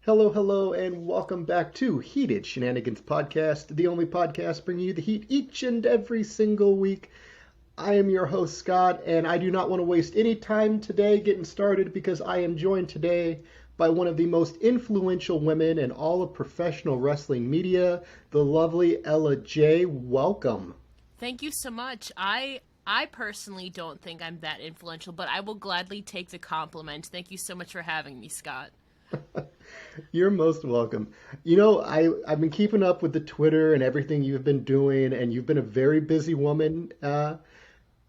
Hello, hello, and welcome back to Heated Shenanigans Podcast, the only podcast bringing you the heat each and every single week. I am your host, Scott, and I do not want to waste any time today getting started because I am joined today by one of the most influential women in all of professional wrestling media, the lovely Ella J. Welcome. Thank you so much. I personally don't think I'm that influential, but I will gladly take the compliment. Thank you so much for having me, Scott. You're most welcome. I've been keeping up with the Twitter and everything you've been doing, and you've been a very busy woman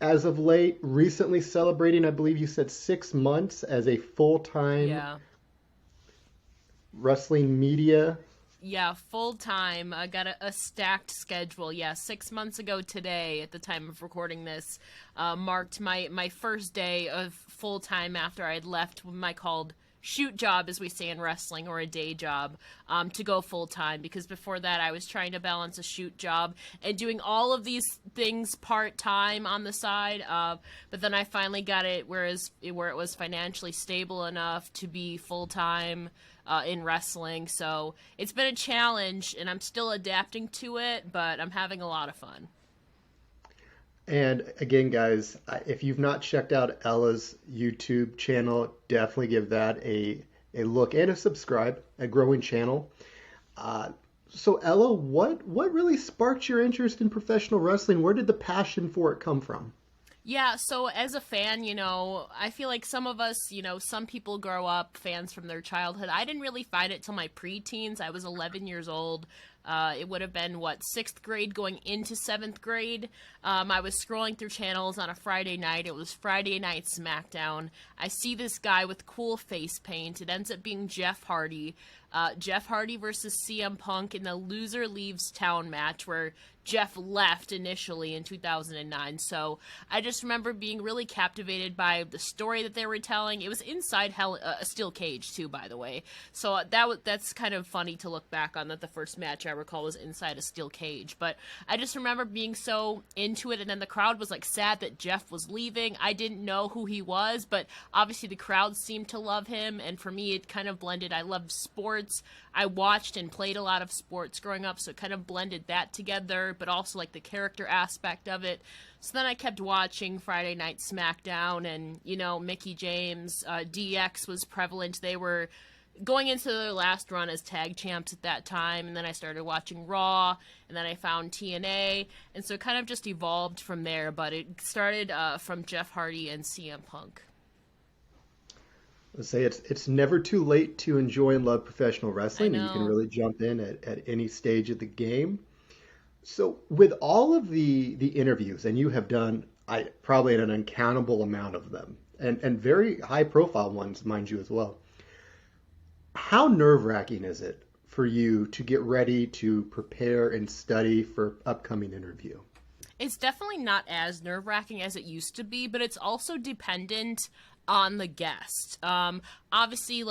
as of late, recently celebrating, I believe you said 6 months as a full-time Yeah. wrestling media. Yeah, full time. I got a stacked schedule. Yeah, 6 months ago today, at the time of recording this, marked my first day of full time after I had left my called shoot job, as we say in wrestling, or a day job, to go full time. Because before that, I was trying to balance a shoot job and doing all of these things part time on the side. But then I finally got it where it was financially stable enough to be full time in wrestling. So it's been a challenge, and I'm still adapting to it, but I'm having a lot of fun. And again, guys, if you've not checked out Ella's YouTube channel, definitely give that a look and a subscribe, a growing channel. So Ella, what really sparked your interest in professional wrestling? Where did the passion for it come from? Yeah, so as a fan, I feel like some of us, some people grow up fans from their childhood. I didn't really find it till my preteens. I was 11 years old. It would have been, sixth grade going into seventh grade. I was scrolling through channels on a Friday night. It was Friday Night SmackDown. I see this guy with cool face paint. It ends up being Jeff Hardy. Jeff Hardy versus CM Punk in the loser leaves town match where Jeff left initially in 2009. So I just remember being really captivated by the story that they were telling. It was inside a steel cage too, by the way. So that's kind of funny to look back on, that the first match I recall was inside a steel cage. But I just remember being so into it, and then the crowd was sad that Jeff was leaving. I didn't know who he was, but obviously the crowd seemed to love him, and for me it kind of blended. I loved sports. I watched and played a lot of sports growing up, so it kind of blended that together, but also the character aspect of it. So then I kept watching Friday Night SmackDown, and Mickie James, DX was prevalent. They were going into their last run as tag champs at that time, and then I started watching Raw, and then I found TNA, and so it kind of just evolved from there, but it started from Jeff Hardy and CM Punk. Let's say it's never too late to enjoy and love professional I wrestling, and you can know. really jump in at any stage of the game. So with all of the interviews, and you have done probably an uncountable amount of them, and very high profile ones, mind you, as well. How nerve-wracking is it for you to get ready to prepare and study for upcoming interview? It's definitely not as nerve-wracking as it used to be, but it's also dependent on the guest. Obviously,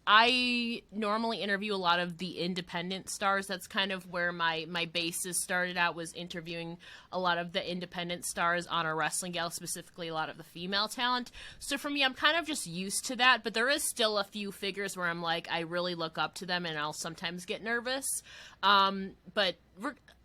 I normally interview a lot of the independent stars. That's kind of where my basis started out, was interviewing a lot of the independent stars on our Wrestling Gal, specifically a lot of the female talent. So for me, I'm kind of just used to that, but there is still a few figures where I'm I really look up to them, and I'll sometimes get nervous. But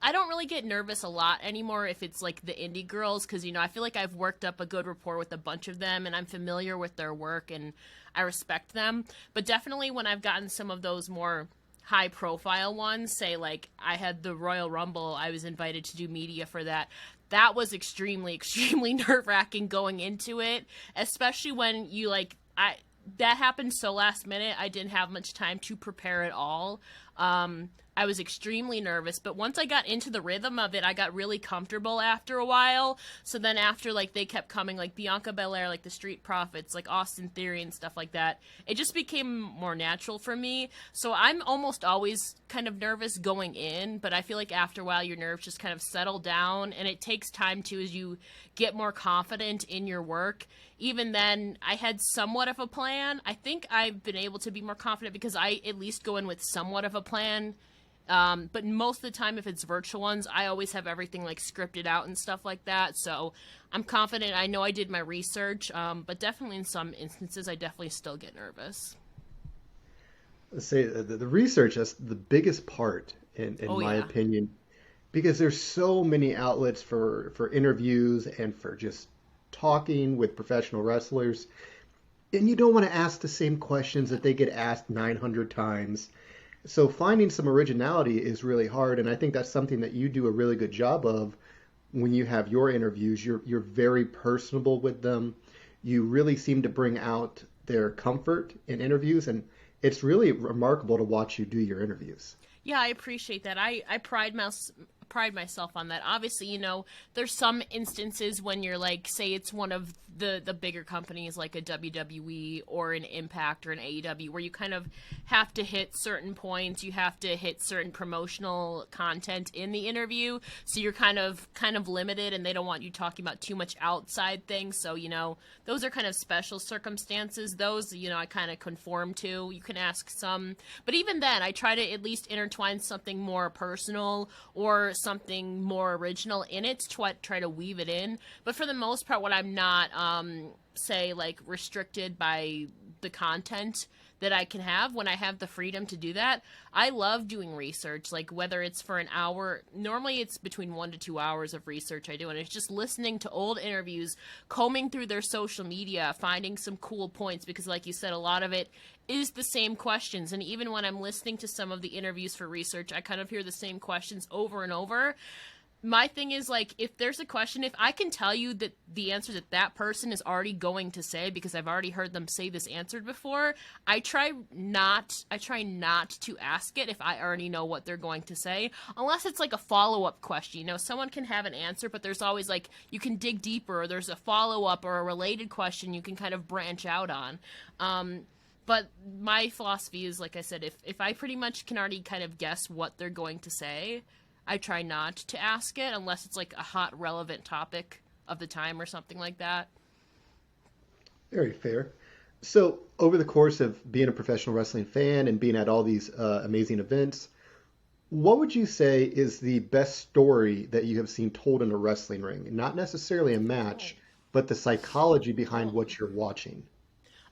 I don't really get nervous a lot anymore if it's the indie girls, because I feel like I've worked up a good rapport with a bunch of them, and I'm familiar with their work, and I respect them. But definitely when I've gotten some of those more high profile ones, say I had the Royal Rumble, I was invited to do media for that. That was extremely, extremely nerve-wracking going into it, especially when that happened so last minute. I didn't have much time to prepare at all. I was extremely nervous, but once I got into the rhythm of it, I got really comfortable after a while. So then after, they kept coming, Bianca Belair, the Street Profits, Austin Theory and stuff like that, it just became more natural for me. So I'm almost always kind of nervous going in, but I feel after a while your nerves just kind of settle down, and it takes time too as you get more confident in your work. Even then, I had somewhat of a plan. I think I've been able to be more confident because I at least go in with somewhat of a plan. But most of the time, if it's virtual ones, I always have everything scripted out and stuff like that. So I'm confident. I know I did my research, but definitely in some instances, I definitely still get nervous. Say the research is the biggest part in Oh my yeah. opinion, because there's so many outlets for interviews and for just talking with professional wrestlers, and you don't want to ask the same questions that they get asked 900 times. So finding some originality is really hard, and I think that's something that you do a really good job of when you have your interviews. You're very personable with them. You really seem to bring out their comfort in interviews, and it's really remarkable to watch you do your interviews. Yeah, I appreciate that. I pride myself on that. Obviously, there's some instances when you're like, say it's one of the bigger companies like a WWE or an Impact or an AEW, where you kind of have to hit certain points, you have to hit certain promotional content in the interview, so you're kind of limited, and they don't want you talking about too much outside things. So those are kind of special circumstances. Those I kind of conform to. You can ask some, but even then, I try to at least intertwine something more personal or something more original in it to try to weave it in. But for the most part, when I'm not, say, like restricted by the content that I can have, when I have the freedom to do that, I love doing research. Like whether it's for an hour, normally it's between 1 to 2 hours of research I do, and it's just listening to old interviews, combing through their social media, finding some cool points, because like you said, a lot of it is the same questions. And even when I'm listening to some of the interviews for research, I kind of hear the same questions over and over. My thing is, like, if there's a question, if I can tell you that the answer that that person is already going to say, because I've already heard them say this answered before, I try not to ask it if I already know what they're going to say, unless it's like a follow-up question. Someone can have an answer, but there's always like, you can dig deeper, or there's a follow-up or a related question you can kind of branch out on. But my philosophy is, like I said, if I pretty much can already kind of guess what they're going to say, I try not to ask it unless it's like a hot, relevant topic of the time or something like that. Very fair. So, over the course of being a professional wrestling fan and being at all these amazing events, what would you say is the best story that you have seen told in a wrestling ring? Not necessarily a Oh. match, but the psychology behind Oh. what you're watching.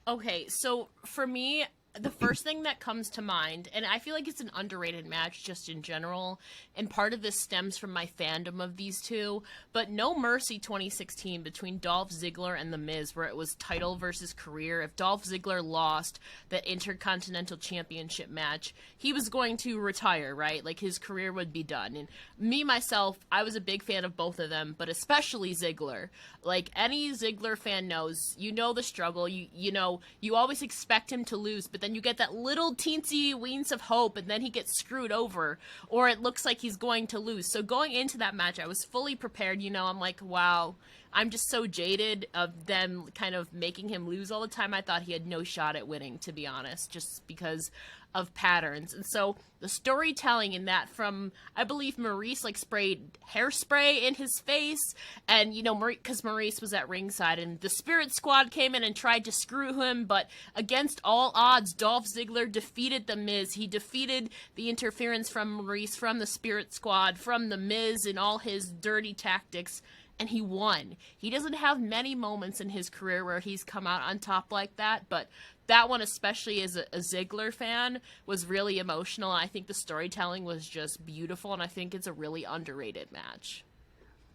Okay, so for me, the first thing that comes to mind, and I feel like it's an underrated match just in general, and part of this stems from my fandom of these two, but No Mercy 2016 between Dolph Ziggler and The Miz, where it was title versus career. If Dolph Ziggler lost that Intercontinental Championship match, he was going to retire, right? Like his career would be done. And me, myself, I was a big fan of both of them, but especially Ziggler. Like any Ziggler fan knows, the struggle. You always expect him to lose, but then you get that little teensy weens of hope, and then he gets screwed over, or it looks like he's going to lose. So going into that match, I was fully prepared. I'm like, wow, I'm just so jaded of them kind of making him lose all the time. I thought he had no shot at winning, to be honest, just because of patterns. And so the storytelling in that, from I believe Maurice like sprayed hairspray in his face, and because Maurice was at ringside, and the Spirit Squad came in and tried to screw him, but against all odds, Dolph Ziggler defeated the Miz. He defeated the interference from Maurice, from the Spirit Squad, from the Miz, and all his dirty tactics, and he won. He doesn't have many moments in his career where he's come out on top like that, but that one, especially as a Ziggler fan, was really emotional. I think the storytelling was just beautiful, and I think it's a really underrated match.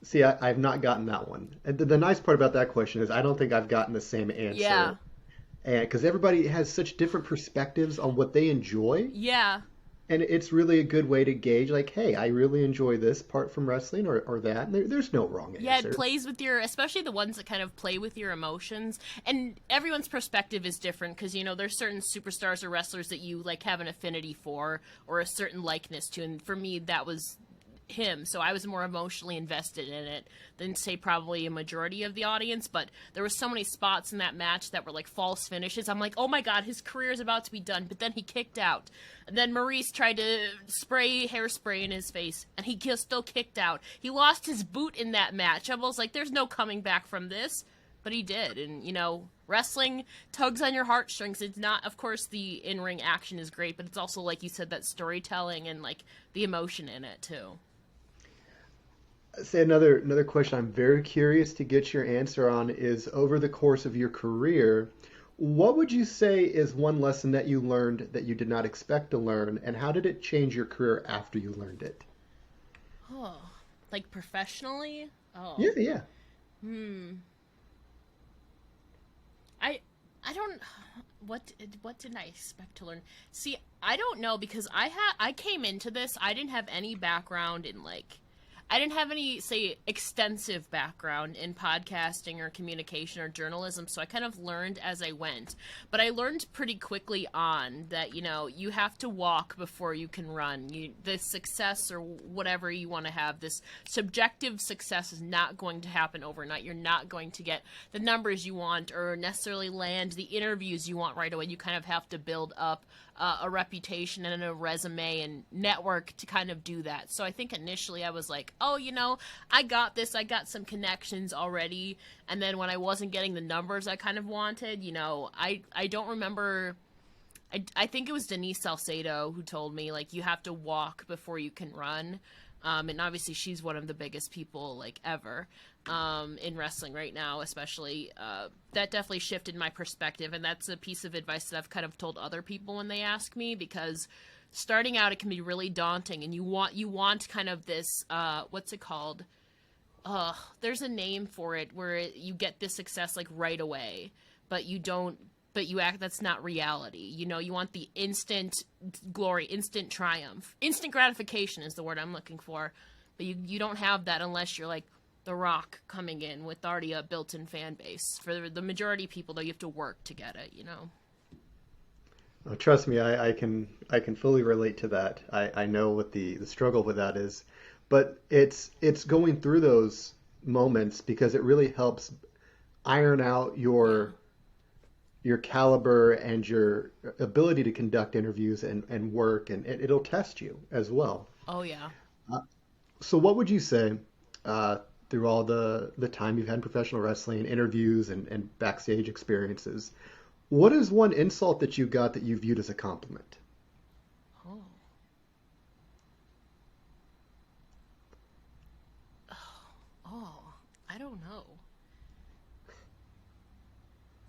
See, I've not gotten that one. And the nice part about that question is I don't think I've gotten the same Yeah, answer. And because everybody has such different perspectives on what they enjoy, yeah. and it's really a good way to gauge, like, hey, I really enjoy this part from wrestling or that. And there's no wrong Yeah, it answer. plays with your, especially the ones that kind of play with your emotions. And everyone's perspective is different because, there's certain superstars or wrestlers that you, like, have an affinity for or a certain likeness to. And for me, that was him, so I was more emotionally invested in it than, say, probably a majority of the audience. But there were so many spots in that match that were like false finishes. I'm like, oh my god, his career is about to be done, but then he kicked out, and then Maurice tried to spray hairspray in his face, and he still kicked out. He lost his boot in that match. I was like, there's no coming back from this, but he did. And wrestling tugs on your heartstrings. It's not, of course, the in-ring action is great, but it's also, like you said, that storytelling and like the emotion in it too. Say another question I'm very curious to get your answer on is over the course of your career, What would you say is one lesson that you learned that you did not expect to learn, and how did it change your career after you learned it? Oh, like professionally? Oh. Yeah, yeah. Hmm. I I don't what did I expect to learn? See, I don't know because I came into this, I didn't have any background in like I didn't have any, say, extensive background in podcasting or communication or journalism, so I kind of learned as I went. But I learned pretty quickly on that, you have to walk before you can run. The success or whatever you want to have, this subjective success is not going to happen overnight. You're not going to get the numbers you want or necessarily land the interviews you want right away. You kind of have to build up a reputation and a resume and network to kind of do that. So I think initially I was like, oh, I got this. I got some connections already. And then when I wasn't getting the numbers I kind of wanted, I don't remember. I think it was Denise Salcedo who told me, like, you have to walk before you can run. And obviously she's one of the biggest people, like, ever in wrestling right now, especially. That definitely shifted my perspective, and that's a piece of advice that I've kind of told other people when they ask me, because starting out, it can be really daunting, and you want kind of this, what's it called? There's a name for it where you get this success, like, right away, but you don't. But you act, that's not reality. You want the instant glory, instant triumph. Instant gratification is the word I'm looking for. But you don't have that unless you're like The Rock coming in with already a built-in fan base. For the majority of people, though, you have to work to get it. Oh, trust me, I can fully relate to that. I know what the struggle with that is, but it's going through those moments because it really helps iron out Yeah. your caliber and your ability to conduct interviews and work, and it'll test you as well. Oh, yeah. Uh, so what would you say uh, through all the time you've had in professional wrestling, interviews and backstage experiences, what is one insult that you got that you viewed as a compliment? Oh. Oh. I don't know.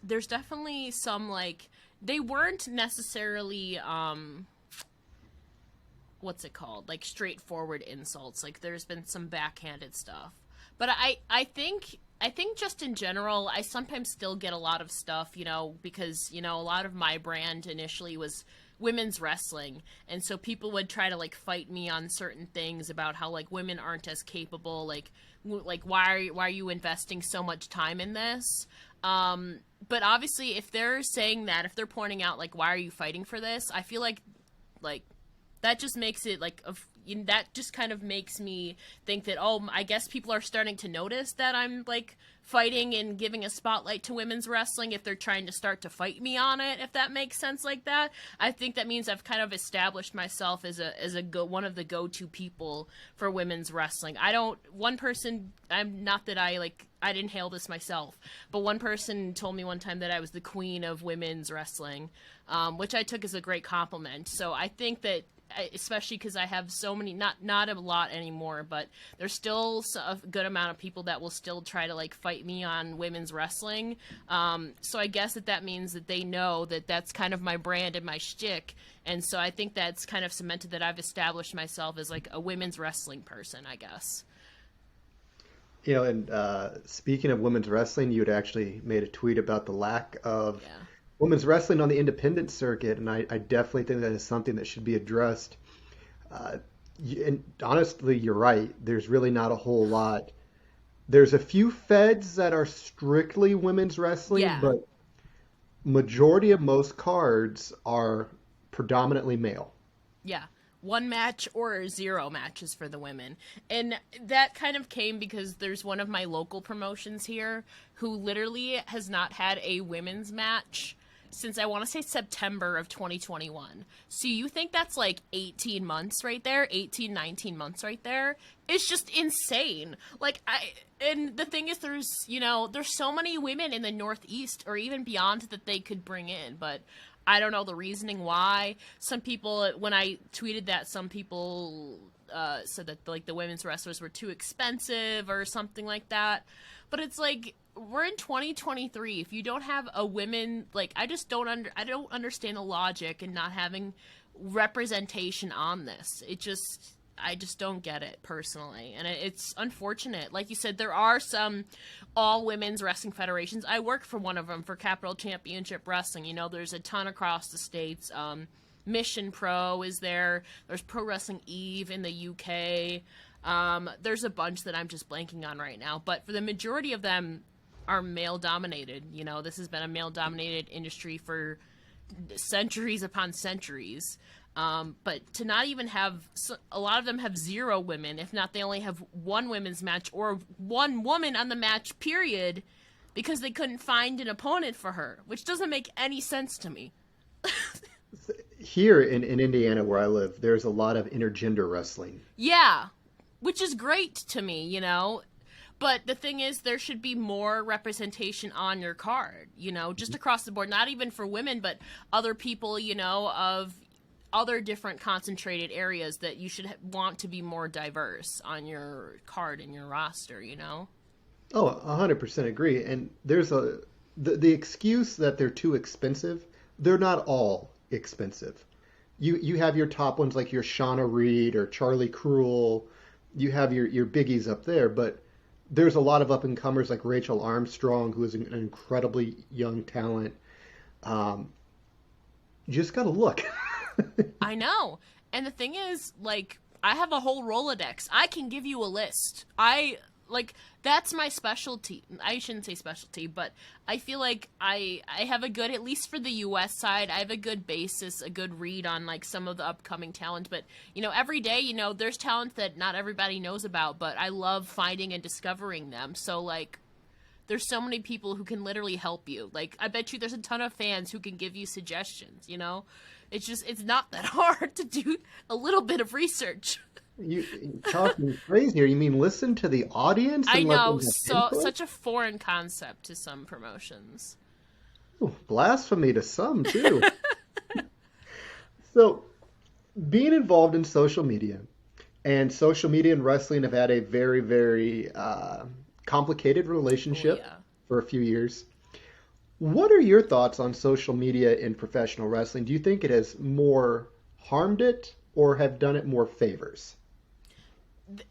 There's definitely some, like, they weren't necessarily, what's it called, like, straightforward insults. Like, there's been some backhanded stuff, but I think just in general, I sometimes still get a lot of stuff, because a lot of my brand initially was women's wrestling, and so people would try to, like, fight me on certain things about how, like, women aren't as capable, like why are you investing so much time in this? But obviously, if they're saying that, if they're pointing out, like, why are you fighting for this, I feel like that just makes it like that just kind of makes me think that, oh, I guess people are starting to notice that I'm, like, fighting and giving a spotlight to women's wrestling if they're trying to start to fight me on it, if that makes sense like that. I think that means I've kind of established myself as one of the go-to people for women's wrestling. One person, I'm not that I didn't hail this myself, but one person told me one time that I was the queen of women's wrestling, which I took as a great compliment. So I think that, especially because I have so many, not a lot anymore, but there's still a good amount of people that will still try to, like, fight me on women's wrestling. So I guess that means that they know that that's kind of my brand and my shtick, and so I think that's kind of cemented that I've established myself as, like, a women's wrestling person, I guess. And speaking of women's wrestling, you had actually made a tweet about the lack of Yeah. women's wrestling on the independent circuit, and I definitely think that is something that should be addressed. Uh, and honestly, you're right. There's really not a whole lot. There's a few feds that are strictly women's wrestling, Yeah. but majority of most cards are predominantly male. Yeah. One match or zero matches for the women. And that kind of came because there's one of my local promotions here who literally has not had a women's match since, I want to say, September of 2021. So you think that's like 18 months right there, 18, 19 months right there? It's just insane. And the thing is, there's so many women in the Northeast or even beyond that they could bring in, but I don't know the reasoning why. Some people, when I tweeted that, some people said that, like, the women's wrestlers were too expensive or something like that. But it's like we're in 2023. If you don't have a women, like I don't understand the logic in not having representation on this. I just don't get it personally, and it's unfortunate. Like you said, there are some all women's wrestling federations. I work for one of them, for Capital Championship Wrestling. You know, there's a ton across the states. Mission Pro is there. There's Pro Wrestling Eve in the UK. There's a bunch that I'm just blanking on right now, but for the majority of them are male dominated. You know, this has been a male dominated industry for centuries upon centuries. But to not even have, a lot of them have 0 women. If not, they only have 1 women's match or 1 woman on the match, period, because they couldn't find an opponent for her, which doesn't make any sense to me. Here in Indiana, where I live, there's a lot of intergender wrestling. Yeah, which is great to me, you know. But the thing is, there should be more representation on your card, you know, just across the board, not even for women, but other people, you know, of other different concentrated areas that you should want to be more diverse on your card and your roster, you know? Oh, 100% agree. And there's the excuse that they're too expensive. They're not all expensive. You have your top ones like your Shauna Reed or Charlie Cruel. You have your biggies up there, but there's a lot of up and comers like Rachel Armstrong, who is an incredibly young talent. You just gotta look. I know. And the thing is, like, I have a whole Rolodex. I can give you a list. That's my specialty. I shouldn't say specialty, but I feel like I have a good, at least for the U.S. side, I have a good basis, a good read on, like, some of the upcoming talent. But, you know, every day, you know, there's talent that not everybody knows about, but I love finding and discovering them. So, like, there's so many people who can literally help you. Like, I bet you there's a ton of fans who can give you suggestions, you know? It's not that hard to do a little bit of research. You talking crazy here. You mean listen to the audience? I know, such a foreign concept to some promotions. Ooh, blasphemy to some, too. So, being involved in social media, and social media and wrestling have had a very, very complicated relationship for a few years. What are your thoughts on social media in professional wrestling? Do you think it has more harmed it or have done it more favors?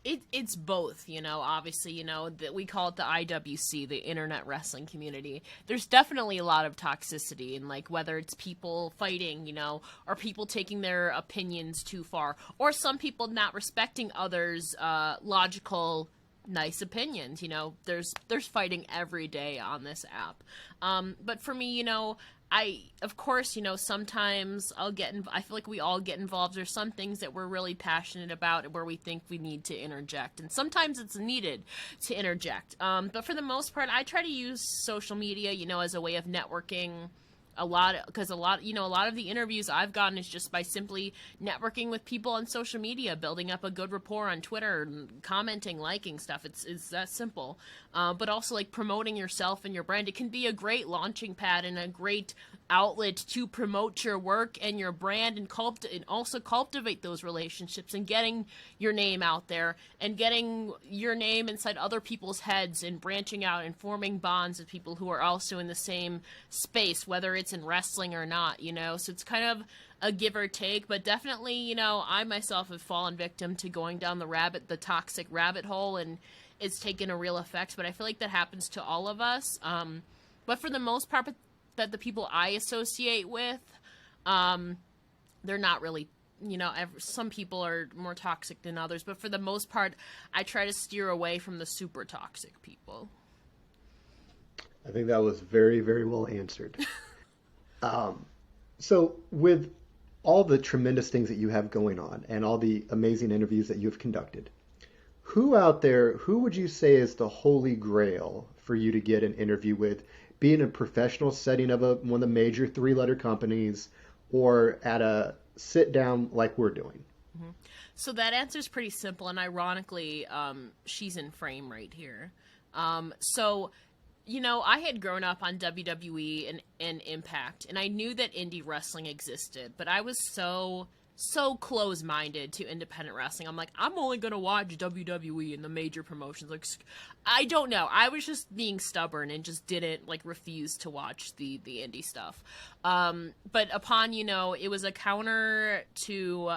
It's both, you know. Obviously, you know, that we call it the IWC, the Internet Wrestling Community. There's definitely a lot of toxicity, and like whether it's people fighting, you know, or people taking their opinions too far, or some people not respecting others' logical, nice opinions. You know, there's fighting every day on this app. But for me, you know, of course, you know, sometimes I feel like we all get involved. There's some things that we're really passionate about where we think we need to interject. And sometimes it's needed to interject. But for the most part, I try to use social media, you know, as a way of networking. A lot of the interviews I've gotten is just by simply networking with people on social media, building up a good rapport on Twitter, and commenting, liking stuff. It's that simple. But also like promoting yourself and your brand. It can be a great launching pad and a great outlet to promote your work and your brand and also cultivate those relationships and getting your name out there and getting your name inside other people's heads and branching out and forming bonds with people who are also in the same space, whether it's in wrestling or not, you know. So it's kind of a give or take, but definitely, you know, I myself have fallen victim to going down the toxic rabbit hole, and it's taken a real effect. But I feel like that happens to all of us. But for the most part, that the people I associate with, they're not really, you know, some people are more toxic than others, but for the most part, I try to steer away from the super toxic people. I think that was very, very well answered. So with all the tremendous things that you have going on and all the amazing interviews that you've conducted, who would you say is the holy grail for you to get an interview with, be in a professional setting of one of the major 3-letter companies or at a sit down like we're doing? Mm-hmm. So that answer is pretty simple, and ironically, she's in frame right here. So, you know, I had grown up on WWE and Impact, and I knew that indie wrestling existed, but I was so so close-minded to independent wrestling. I'm like, I'm only gonna watch WWE and the major promotions. Like, I don't know. I was just being stubborn and just didn't like refuse to watch the indie stuff. But upon it was a counter to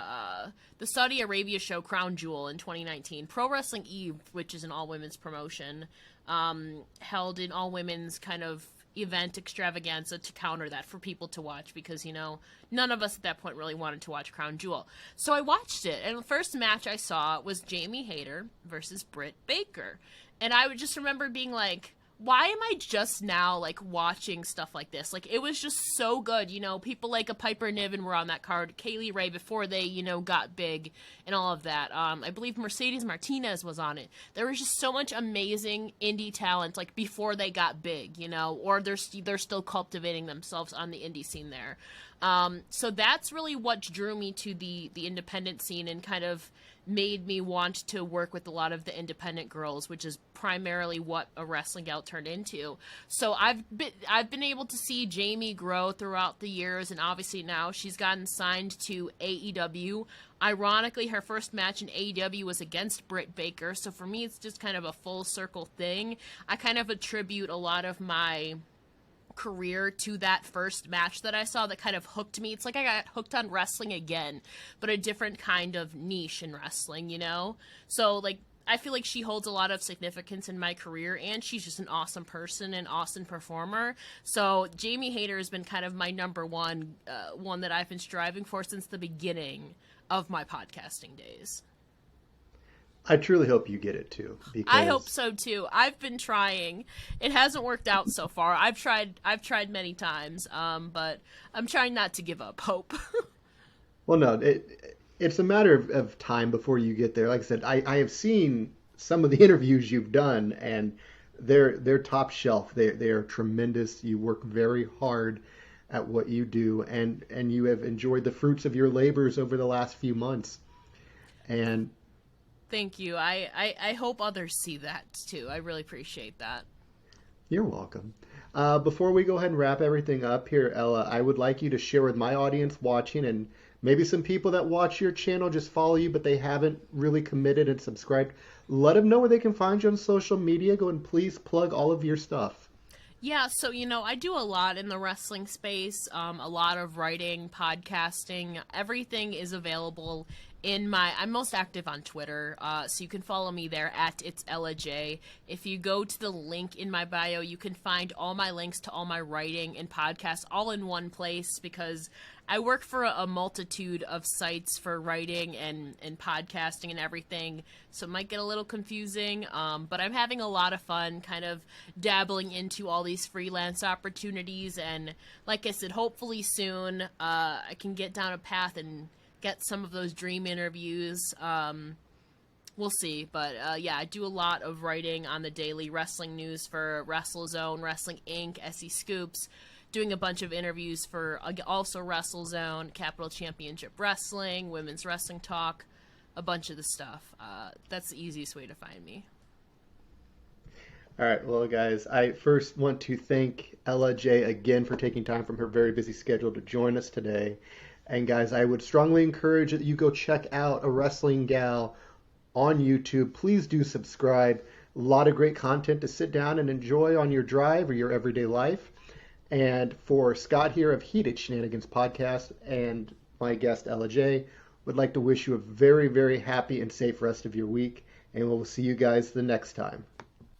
the Saudi Arabia show Crown Jewel in 2019. Pro Wrestling Eve, which is an all-women's promotion, held an all-women's kind of event extravaganza to counter that for people to watch because none of us at that point really wanted to watch Crown Jewel. So I watched it, and the first match I saw was Jamie Hayter versus Britt Baker, and I would just remember being like, why am I just now like watching stuff like this? Like, it was just so good. People like a Piper Niven were on that card, Kaylee Ray before they got big and all of that. I believe Mercedes Martinez was on it. There was just so much amazing indie talent like before they got big, or they're still cultivating themselves on the indie scene there. So that's really what drew me to the independent scene and kind of made me want to work with a lot of the independent girls, which is primarily what a Wrestling Gal turned into. So I've been able to see Jamie grow throughout the years, and obviously now she's gotten signed to AEW. Ironically, her first match in AEW was against Britt Baker, so for me it's just kind of a full circle thing. I kind of attribute a lot of my career to that first match that I saw that kind of hooked me. It's like I got hooked on wrestling again, but a different kind of niche in wrestling, So like I feel like she holds a lot of significance in my career, and she's just an awesome person and awesome performer. So Jamie Hayter has been kind of my number one that I've been striving for since the beginning of my podcasting days. I truly hope you get it too. Because I hope so too. I've been trying. It hasn't worked out so far. I've tried many times, but I'm trying not to give up hope. Well, no, it's a matter of time before you get there. Like I said, I have seen some of the interviews you've done, and they're top shelf. They are tremendous. You work very hard at what you do, and you have enjoyed the fruits of your labors over the last few months. And thank you. I hope others see that too. I really appreciate that. You're welcome. Before we go ahead and wrap everything up here, Ella, I would like you to share with my audience watching, and maybe some people that watch your channel just follow you, but they haven't really committed and subscribed. Let them know where they can find you on social media. Go and please plug all of your stuff. Yeah, so, I do a lot in the wrestling space, a lot of writing, podcasting. Everything is available I'm most active on Twitter, so you can follow me there at It's Ella J. If you go to the link in my bio, you can find all my links to all my writing and podcasts all in one place, because I work for a multitude of sites for writing and podcasting and everything, so it might get a little confusing, but I'm having a lot of fun kind of dabbling into all these freelance opportunities, and like I said, hopefully soon I can get down a path and get some of those dream interviews. We'll see, but yeah, I do a lot of writing on the daily wrestling news for WrestleZone, Wrestling Inc., SE Scoops, doing a bunch of interviews for also WrestleZone, Capital Championship Wrestling, Women's Wrestling Talk, a bunch of the stuff. That's the easiest way to find me. All right, well, guys, I first want to thank Ella J again for taking time from her very busy schedule to join us today. And guys, I would strongly encourage that you go check out A Wrestling Gal on YouTube. Please do subscribe. A lot of great content to sit down and enjoy on your drive or your everyday life. And for Scott here of Heated Shenanigans Podcast and my guest Ella J, would like to wish you a very, very happy and safe rest of your week. And we'll see you guys the next time.